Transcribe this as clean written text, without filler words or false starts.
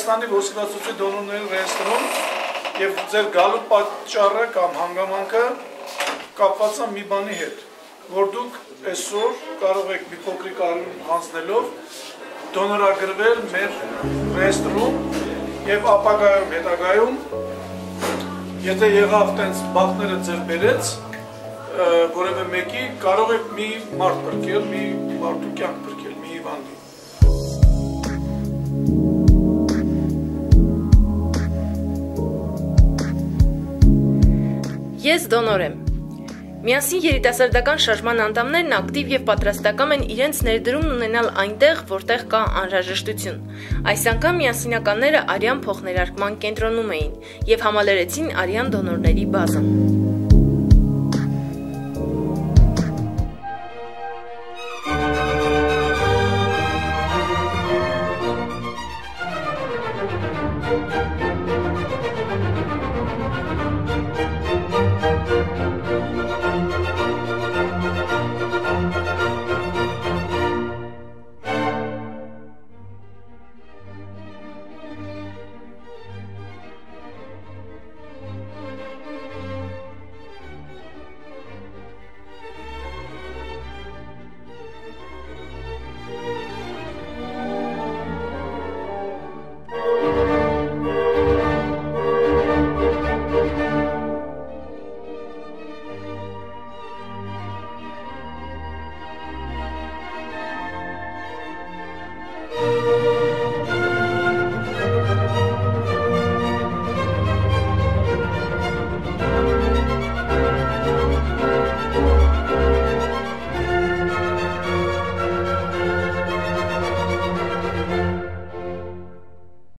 Հայաստանի ոսկրածուծի դոնորների ռեեստրում եւ ձեր գալու պատճառը կամ հանգամանքը կապված է մի բանի հետ, որ դուք այսօր կարող եք մի փոքրիկ արյուն հանձնելով դոնորագրվել մեր ռեեստրում եւ ապագայում հետագայում եթե եղավ տենց բախները ձեր բերեց որևէ մեկի կարող եք մի մարդ բրկել, մի մարդու կյանք բրկել, մի հիվանդի։ Ես դոնոր եմ։ Միասին երիտասարդական շարժման անդամներն ակտիվ եւ պատրաստական են իրենց ներդրումն ունենալ այնտեղ, որտեղ կա անհրաժեշտություն։ Այս անգամ միասինականները արյան փոխներարկման կենտրոնում էին եւ համալրեցին արյան դոնորների բազան։